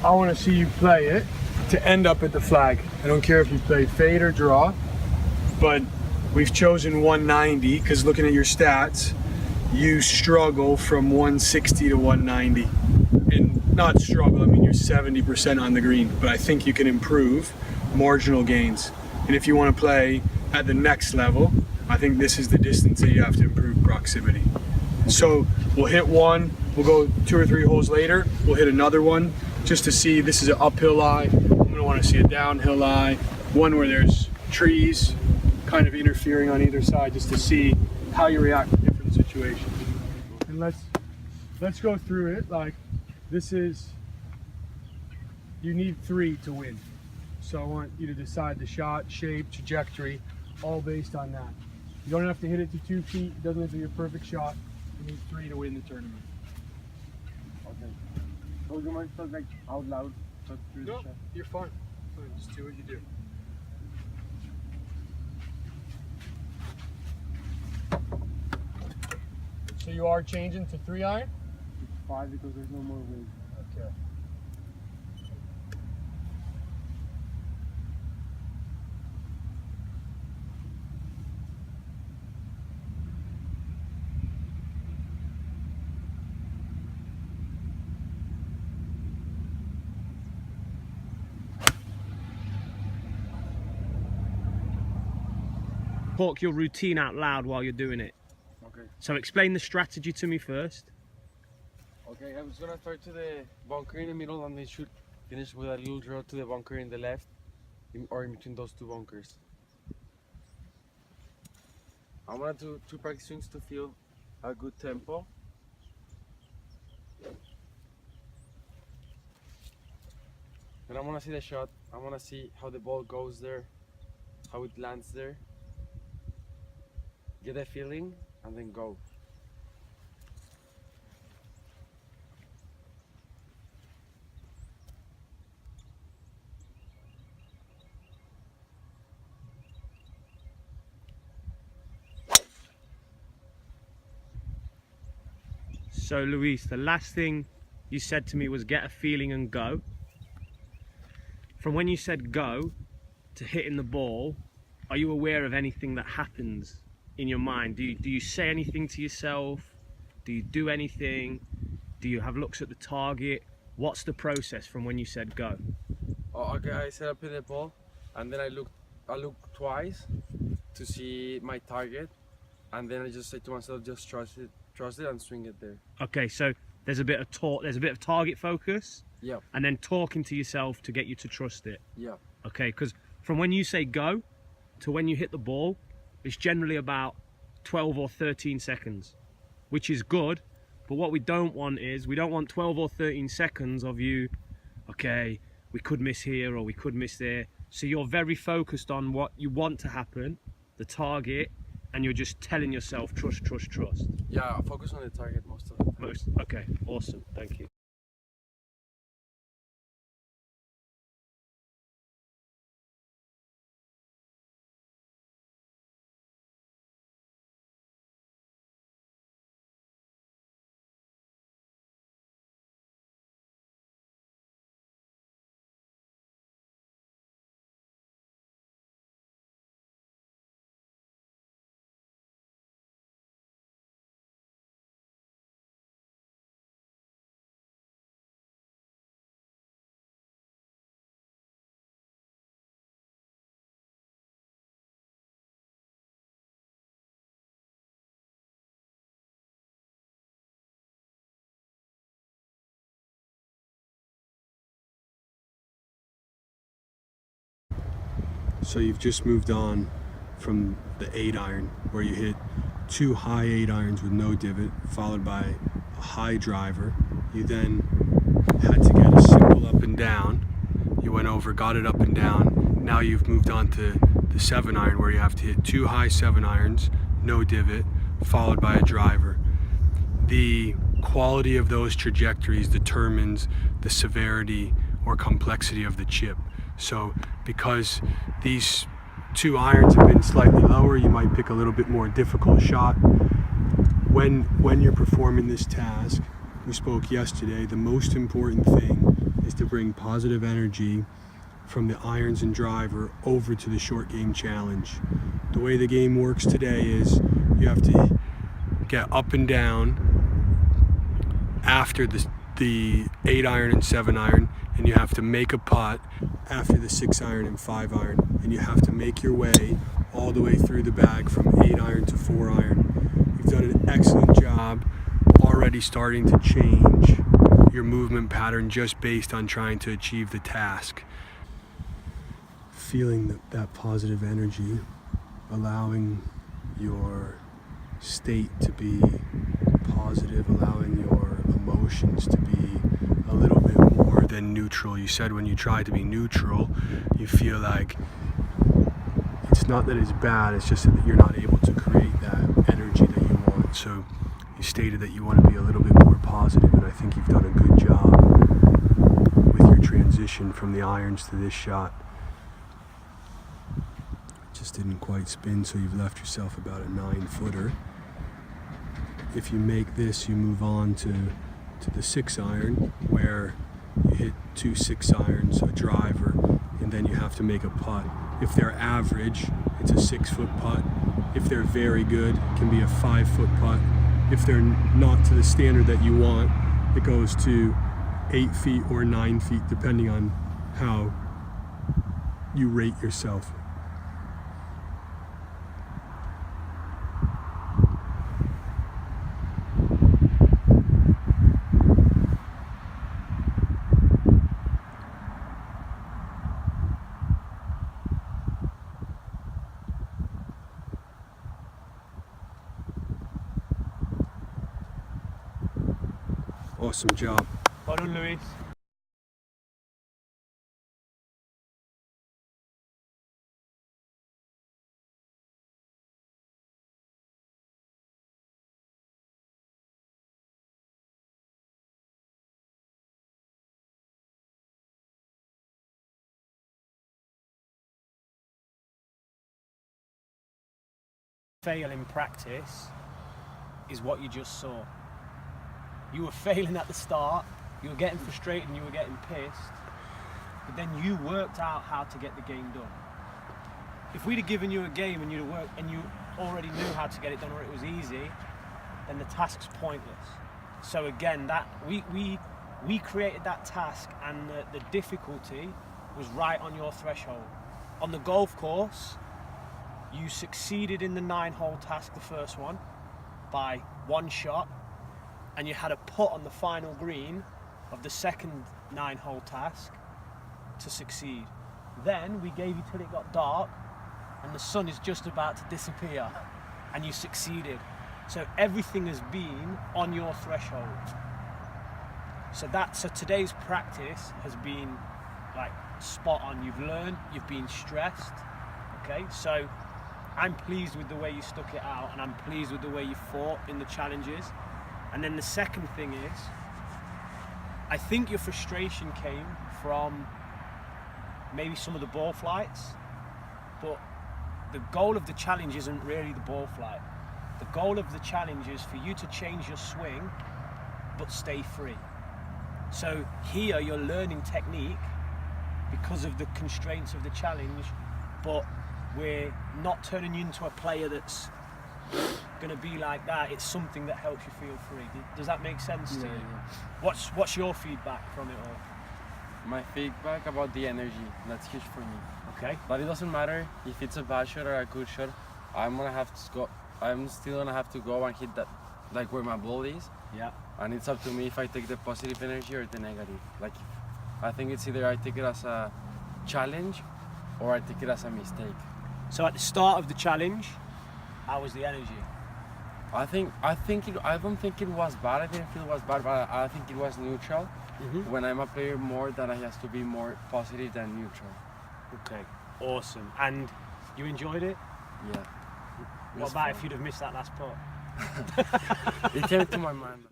I want to see you play it to end up at the flag. I don't care if you play fade or draw, but we've chosen 190 because looking at your stats, you struggle from 160 to 190. And not struggle, I mean you're 70% on the green, but I think you can improve marginal gains. And if you want to play at the next level, I think this is the distance that you have to improve proximity. So we'll hit one, we'll go 2 or 3 holes later, we'll hit another one just to see. This is an uphill lie. I'm gonna want to see a downhill lie, one where there's trees kind of interfering on either side, just to see how you react to different situations. And let's go through it. Like, this is, you need 3 to win. So I want you to decide the shot, shape, trajectory, all based on that. You don't have to hit it to 2 feet. It doesn't have to be a perfect shot. You need 3 to win the tournament. Okay. So you might talk like out loud, talk through the No, shot? you're fine. Fine. Just do what you do. So you are changing to 3 iron? It's 5 because there's no more wind. Okay. Talk your routine out loud while you're doing it. Okay. So explain the strategy to me first. Okay, I was gonna start to the bunker in the middle and then shoot, finish with a little draw to the bunker in the left, or in between those 2 bunkers. I want to do 2 practice swings to feel a good tempo. And I want to see the shot. I want to see how the ball goes there, how it lands there. Get a feeling and then go. So Luis, the last thing you said to me was get a feeling and go. From when you said go to hitting the ball, are you aware of anything that happens in your mind? Do you say anything to yourself? Do you do anything? Do you have looks at the target? What's the process from when you said go? Oh, okay, I set up in the ball and then I look twice to see my target, and then I just say to myself, just trust it and swing it there. Okay, so there's a bit of talk, there's a bit of target focus, Yeah, and then talking to yourself to get you to trust it. yeah. Okay, because from when you say go to when you hit the ball, it's generally about 12 or 13 seconds, which is good. But what we don't want is, we don't want 12 or 13 seconds of you, okay, we could miss here or we could miss there. So you're very focused on what you want to happen, the target, and you're just telling yourself, trust, trust, trust. Yeah, I focus on the target most of the time. Okay, awesome, thank you. So you've just moved on from the 8 iron, where you hit 2 high 8 irons with no divot, followed by a high driver. You then had to get a simple up and down. You went over, got it up and down. Now you've moved on to the 7 iron, where you have to hit 2 high 7 irons, no divot, followed by a driver. The quality of those trajectories determines the severity or complexity of the chip. So because these 2 irons have been slightly lower, you might pick a little bit more difficult shot. When you're performing this task, who spoke yesterday, the most important thing is to bring positive energy from the irons and driver over to the short game challenge. The way the game works today is you have to get up and down after the 8 iron and 7 iron, and you have to make a putt after the 6 iron and 5 iron, and you have to make your way all the way through the bag from 8 iron to 4 iron. You've done an excellent job already starting to change your movement pattern just based on trying to achieve the task. Feeling that positive energy, allowing your state to be positive, allowing your emotions to be a little bit more than neutral. You said when you try to be neutral, you feel like it's not that it's bad, it's just that you're not able to create that energy that you want. So you stated that you want to be a little bit more positive, and I think you've done a good job with your transition from the irons to this shot. It just didn't quite spin, so you've left yourself about a 9-footer. If you make this, you move on to the 6 iron, where you hit 2 6 irons, a driver, and then you have to make a putt. If they're average, it's a 6-foot putt. If they're very good, it can be a 5-foot putt. If they're not to the standard that you want, it goes to 8 feet or 9 feet, depending on how you rate yourself. Awesome job. Well done, Luis. Fail in practice is what you just saw. You were failing at the start, you were getting frustrated and you were getting pissed, but then you worked out how to get the game done. If we'd have given you a game and you already knew how to get it done, or it was easy, then the task's pointless. So again, that we created that task, and the difficulty was right on your threshold. On the golf course, you succeeded in the 9-hole task, the first one, by 1 shot, and you had a putt on the final green of the second 9-hole task to succeed. Then we gave you till it got dark and the sun is just about to disappear, and you succeeded. So everything has been on your threshold. So today's practice has been like spot on. You've learned, you've been stressed, okay? So I'm pleased with the way you stuck it out, and I'm pleased with the way you fought in the challenges. And then the second thing is, I think your frustration came from maybe some of the ball flights, but the goal of the challenge isn't really the ball flight. The goal of the challenge is for you to change your swing, but stay free. So here you're learning technique because of the constraints of the challenge, but we're not turning you into a player that's going to be like that. It's something that helps you feel free. Does that make sense to you? Yeah. What's your feedback from it all? My feedback about the energy, that's huge for me. Okay. But it doesn't matter if it's a bad shot or a good shot. I'm still gonna have to go and hit that, like where my ball is. Yeah. And it's up to me if I take the positive energy or the negative. Like, I think it's either I take it as a challenge or I take it as a mistake. So at the start of the challenge, how was the energy? I don't think it was bad. I didn't feel it was bad, but I think it was neutral. Mm-hmm. When I'm a player more, that I have to be more positive than neutral. Okay, awesome. And you enjoyed it? Yeah. What about if you'd have missed that last putt? It came to my mind.